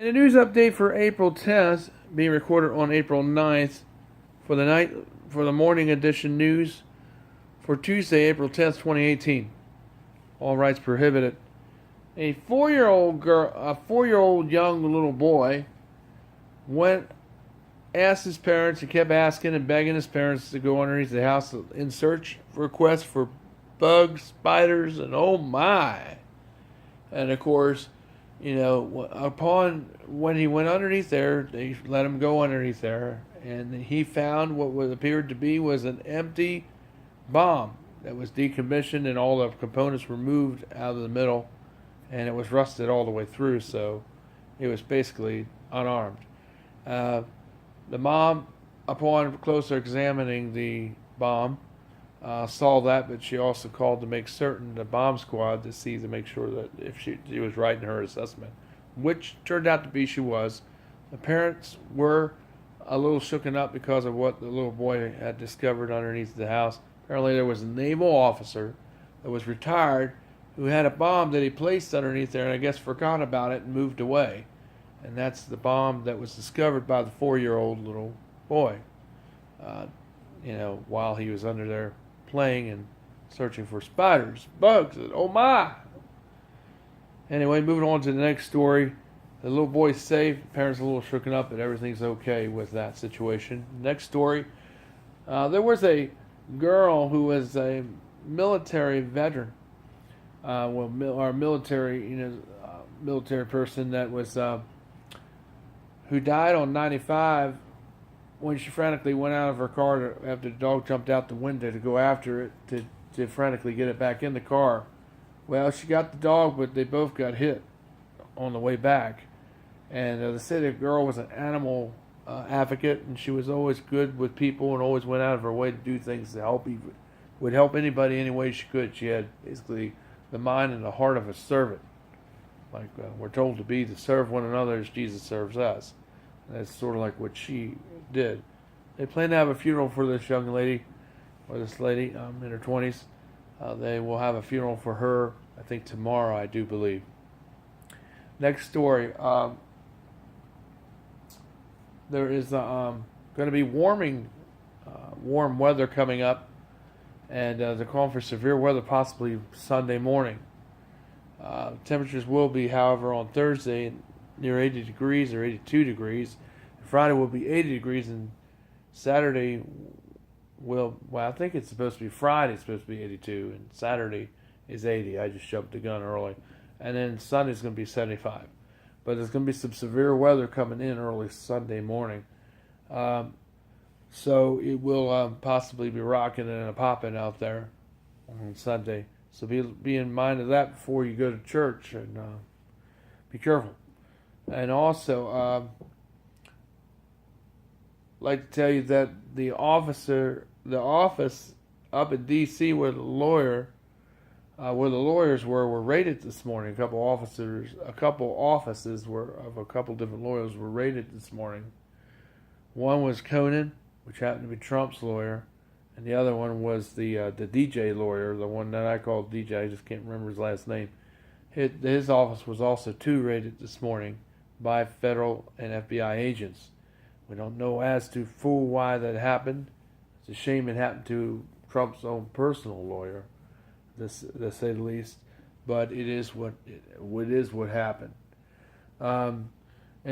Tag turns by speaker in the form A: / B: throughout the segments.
A: And a news update for April 10th, being recorded on April 9th, for the morning edition news for Tuesday, April 10th, 2018. All rights prohibited. A 4-year-old young little boy asked his parents, he kept asking and begging his parents to go underneath the house in search for requests for bugs, spiders, and oh my. And of course, upon when he went underneath there, they let him go underneath there, and he found what appeared to be was an empty bomb that was decommissioned, and all the components were moved out of the middle, and it was rusted all the way through, so it was basically unarmed. The mom, upon closer examining the bomb, saw that, but she also called to make certain the bomb squad to make sure that if she was right in her assessment, which turned out to be she was. The parents were a little shooken up because of what the little boy had discovered underneath the house. Apparently there was a naval officer that was retired who had a bomb that he placed underneath there and I guess forgot about it and moved away. And that's the bomb that was discovered by the 4-year-old little boy, while he was under there playing and searching for spiders, bugs, and oh my. Anyway, moving on to the next story. The little boy's safe. Parents are a little shooken up, but everything's okay with that situation. Next story. There was a girl who was a military veteran. Military person that was who died on 95 when she frantically went out of her car after the dog jumped out the window to go after it to frantically get it back in the car. Well, she got the dog, but they both got hit on the way back. And they say the girl was an animal advocate, and she was always good with people and always went out of her way to do things to would help anybody any way she could. She had basically the mind and the heart of a servant. Like we're told to be, to serve one another as Jesus serves us. And that's sort of like what she did. They plan to have a funeral for this young lady, or this lady in her 20s. They will have a funeral for her, I think tomorrow, I do believe. Next story. There is going to be warm weather coming up, and they're calling for severe weather possibly Sunday morning. Temperatures will be, however, on Thursday near 80 degrees or 82 degrees. Friday will be 80 degrees, and Saturday I think it's supposed to be Friday, it's supposed to be 82, and Saturday is 80. I just jumped the gun early. And then Sunday's going to be 75. But there's going to be some severe weather coming in early Sunday morning. So it will possibly be rocking and a popping out there on Sunday. So be in mind of that before you go to church, and be careful. And also, I'd like to tell you that the office up in D.C. where the lawyers were raided this morning. A couple offices of a couple different lawyers were raided this morning. One was Conan, which happened to be Trump's lawyer, and the other one was the DJ lawyer, the one that I called DJ. I just can't remember his last name. His office was also raided this morning by federal and FBI agents. We don't know as to full why that happened. It's a shame it happened to Trump's own personal lawyer, to say the least. But it is what happened. And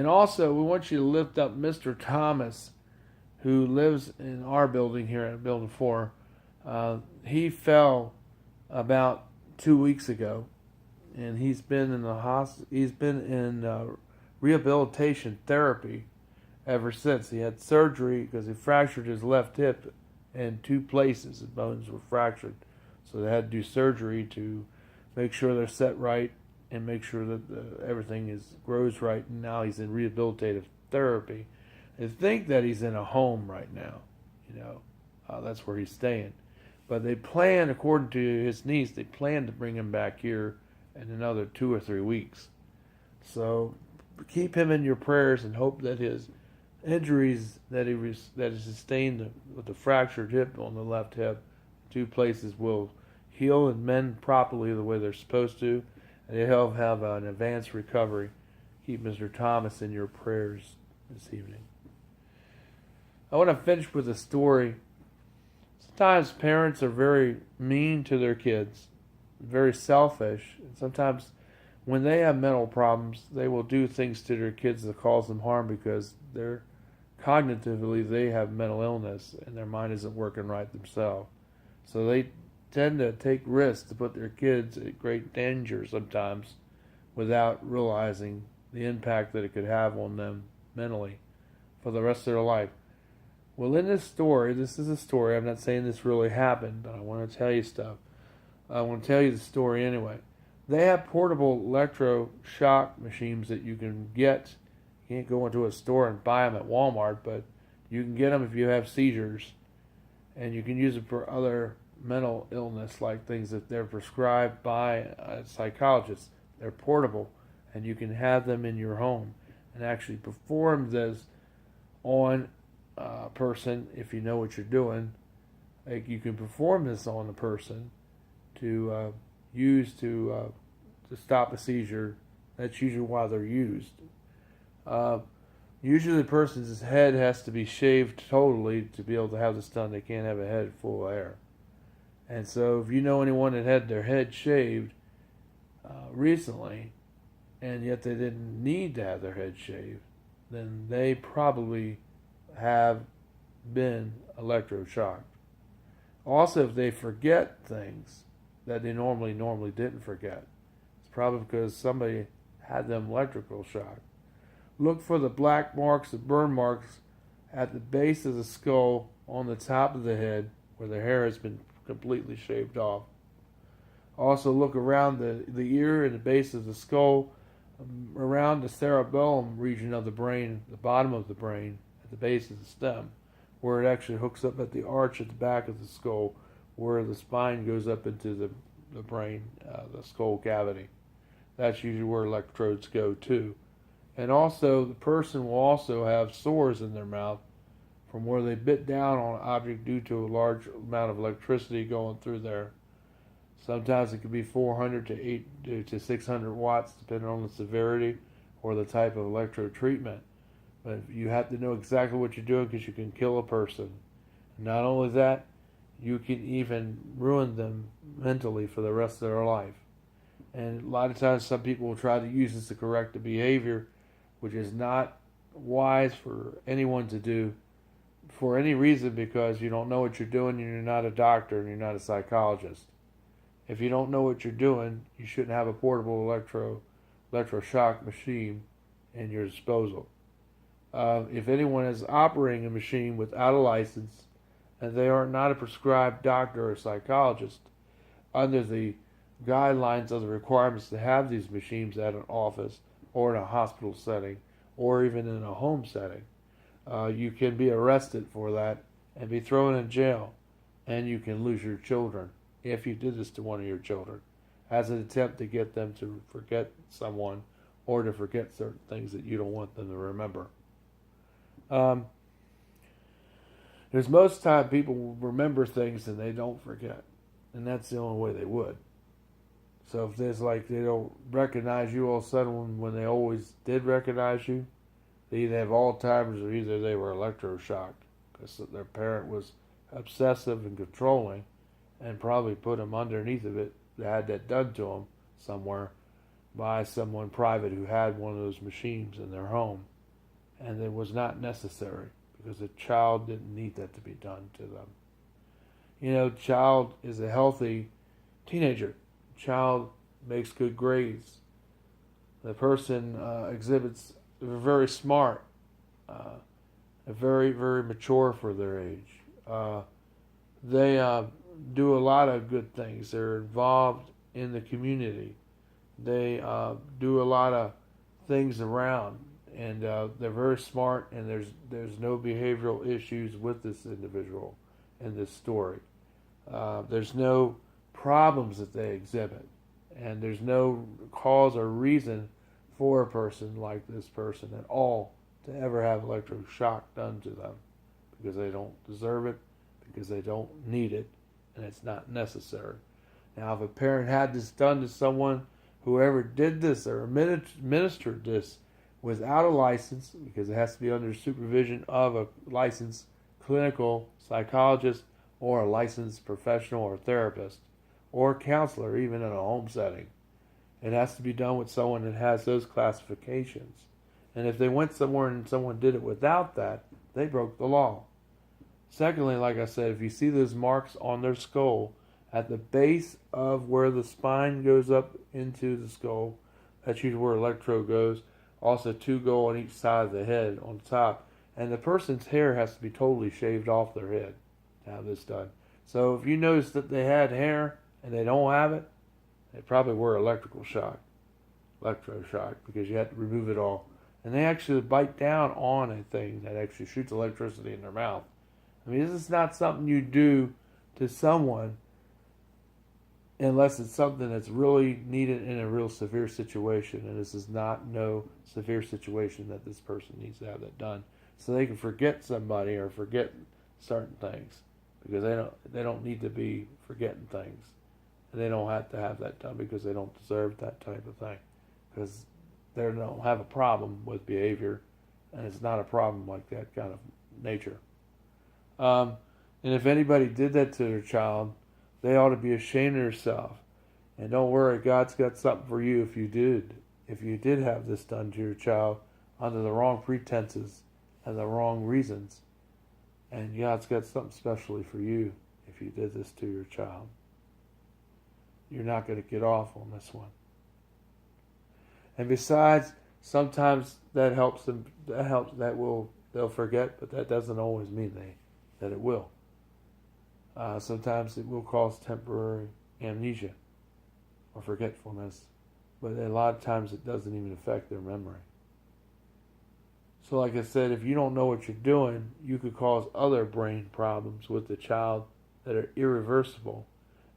A: also, we want you to lift up Mr. Thomas, who lives in our building here at Building 4. He fell about 2 weeks ago, and he's been in the hospital. He's been in rehabilitation therapy ever since. He had surgery because he fractured his left hip in 2 places. His bones were fractured, so they had to do surgery to make sure they're set right and make sure that everything grows right. And now he's in rehabilitative therapy. I think that he's in a home right now. That's where he's staying. But they plan, according to his niece, they plan to bring him back here in another 2 or 3 weeks. So keep him in your prayers and hope that his injuries that he sustained with the fractured hip on the left hip, 2 places, will heal and mend properly the way they're supposed to, and he'll have an advanced recovery. keep Mr. Thomas in your prayers this evening. I want to finish with a story. Sometimes parents are very mean to their kids, very selfish, and sometimes when they have mental problems, they will do things to their kids that cause them harm because they're cognitively they have mental illness and their mind isn't working right themselves. So they tend to take risks to put their kids at great danger sometimes without realizing the impact that it could have on them mentally for the rest of their life. Well, in this story, this is a story. I'm not saying this really happened, but I want to tell you stuff. I want to tell you the story anyway. They have portable electroshock machines that you can get. You can't go into a store and buy them at Walmart, but you can get them if you have seizures. And you can use it for other mental illness, like things that they're prescribed by a psychologist. They're portable, and you can have them in your home and actually perform this on a person if you know what you're doing. Like you can perform this on a person to use to stop a seizure. That's usually why they're used. Usually the person's head has to be shaved totally to be able to have this done. They can't have a head full of hair. And so if you know anyone that had their head shaved recently, and yet they didn't need to have their head shaved, then they probably have been electroshocked. Also, if they forget things that they normally didn't forget, it's probably because somebody had them electrical shocked. Look for the black marks, the burn marks at the base of the skull on the top of the head where the hair has been completely shaved off. Also look around the ear and the base of the skull, around the cerebellum region of the brain, the bottom of the brain, at the base of the stem, where it actually hooks up at the arch at the back of the skull, where the spine goes up into the brain, the skull cavity. That's usually where electrodes go too. And also, the person will also have sores in their mouth from where they bit down on an object due to a large amount of electricity going through there. Sometimes it can be 400 to 600 watts, depending on the severity or the type of electrode treatment. But you have to know exactly what you're doing because you can kill a person. Not only that, you can even ruin them mentally for the rest of their life. And a lot of times some people will try to use this to correct the behavior, which is not wise for anyone to do for any reason, because you don't know what you're doing and you're not a doctor and you're not a psychologist. If you don't know what you're doing, you shouldn't have a portable electroshock machine in your disposal. If anyone is operating a machine without a license and they are not a prescribed doctor or psychologist, under the guidelines of the requirements to have these machines at an office or in a hospital setting or even in a home setting, you can be arrested for that and be thrown in jail, and you can lose your children if you did this to one of your children as an attempt to get them to forget someone or to forget certain things that you don't want them to remember. There's most time people will remember things and they don't forget, and that's the only way they would. So if there's like they don't recognize you all of a sudden when they always did recognize you, they either have Alzheimer's or either they were electroshocked because their parent was obsessive and controlling and probably put them underneath of it. They had that done to them somewhere by someone private who had one of those machines in their home, and it was not necessary because the child didn't need that to be done to them. You know, child is a healthy teenager. Child makes good grades. The person exhibits very smart, very, very mature for their age. They do a lot of good things. They're involved in the community. They do a lot of things around, and they're very smart, and there's no behavioral issues with this individual in this story. There's no problems that they exhibit, and there's no cause or reason for a person like this person at all to ever have electroshock done to them, because they don't deserve it, because they don't need it, and it's not necessary. Now, if a parent had this done to someone, whoever did this or administered this without a license, because it has to be under supervision of a licensed clinical psychologist or a licensed professional or therapist or counselor, even in a home setting. It has to be done with someone that has those classifications. And if they went somewhere and someone did it without that, they broke the law. Secondly, like I said, if you see those marks on their skull at the base of where the spine goes up into the skull, that's usually where electrode goes. Also, 2 go on each side of the head on top. And the person's hair has to be totally shaved off their head to have this done. So if you notice that they had hair and they don't have it, they probably were electroshock, because you have to remove it all. And they actually bite down on a thing that actually shoots electricity in their mouth. I mean, this is not something you do to someone unless it's something that's really needed in a real severe situation. And this is not no severe situation that this person needs to have that done. So they can forget somebody or forget certain things, because they don't need to be forgetting things. And they don't have to have that done because they don't deserve that type of thing. Because they don't have a problem with behavior, and it's not a problem like that kind of nature. And if anybody did that to their child, they ought to be ashamed of themselves. And don't worry, God's got something for you if you did. If you did have this done to your child under the wrong pretenses and the wrong reasons. And God's got something specially for you if you did this to your child. You're not going to get off on this one. And besides, sometimes that helps them. They'll forget, but that doesn't always mean that it will. Sometimes it will cause temporary amnesia or forgetfulness, but a lot of times it doesn't even affect their memory. So like I said, if you don't know what you're doing, you could cause other brain problems with the child that are irreversible.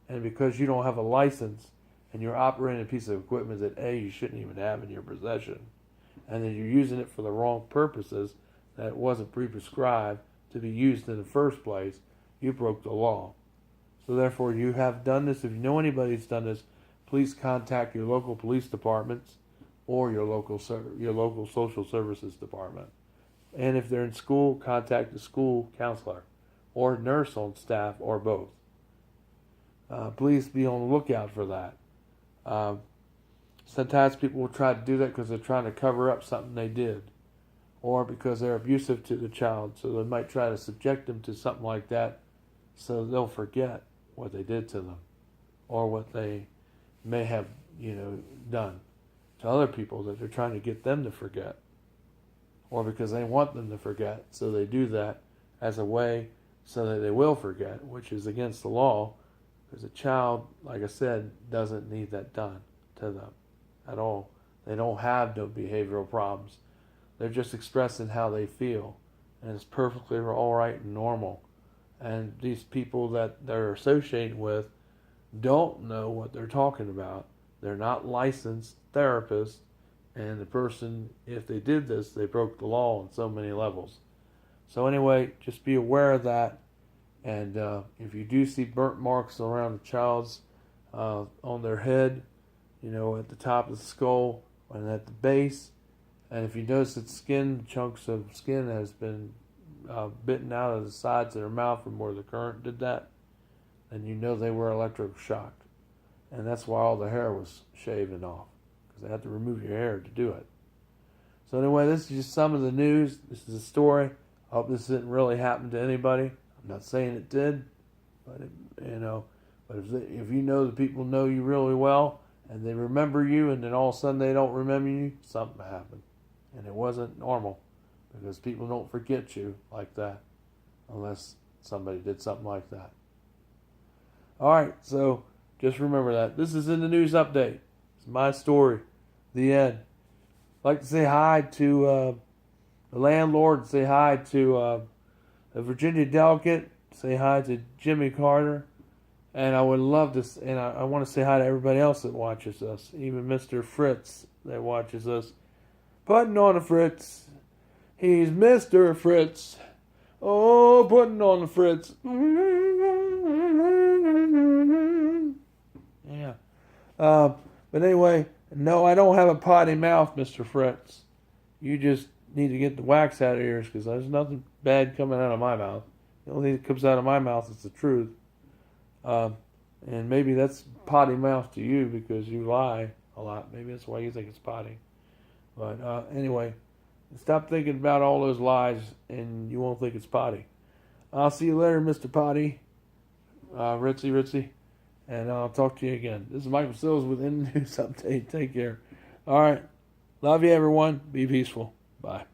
A: And because you don't have a license and you're operating a piece of equipment that you shouldn't even have in your possession, and then you're using it for the wrong purposes that it wasn't pre-prescribed to be used in the first place, you broke the law. So therefore, you have done this. If you know anybody who's done this, please contact your local police departments or your local social services department. And if they're in school, contact the school counselor or nurse on staff or both. Please be on the lookout for that. Sometimes people will try to do that because they're trying to cover up something they did, or because they're abusive to the child, so they might try to subject them to something like that so they'll forget what they did to them or what they may have done to other people that they're trying to get them to forget, or because they want them to forget, so they do that as a way so that they will forget, which is against the law, because a child, like I said, doesn't need that done to them at all. They don't have no behavioral problems. They're just expressing how they feel, and it's perfectly all right and normal. And these people that they're associating with don't know what they're talking about. They're not licensed therapists, and the person, if they did this, they broke the law on so many levels. So anyway, just be aware of that. And if you do see burnt marks around a child's on their head, at the top of the skull and at the base, and if you notice that chunks of skin has been bitten out of the sides of their mouth from where the current did that, then you know they were electroshocked. And that's why all the hair was shaven off, because they had to remove your hair to do it. So anyway, this is just some of the news. This is a story. I hope this didn't really happen to anybody. I'm not saying it did, but but if you know the people know you really well and they remember you, and then all of a sudden they don't remember you, something happened, and it wasn't normal, because people don't forget you like that unless somebody did something like that. All right, so just remember that. This is in the news update. It's my story. The end. I'd like to say hi to the landlord, say hi to the Virginia delegate, say hi to Jimmy Carter, and I would love to, and I want to say hi to everybody else that watches us, even Mr. Fritz that watches us. Putting on the Fritz. He's Mr. Fritz. Oh, putting on the Fritz. Yeah. But anyway, no, I don't have a potty mouth, Mr. Fritz. You just need to get the wax out of your ears because there's nothing bad coming out of my mouth. The only thing that comes out of my mouth is the truth. And maybe that's potty mouth to you because you lie a lot. Maybe that's why you think it's potty. But anyway, stop thinking about all those lies and you won't think it's potty. I'll see you later, Mr. Potty. Ritzy. And I'll talk to you again. This is Michael Sills with In the News Update. Take care. All right. Love you, everyone. Be peaceful. Bye.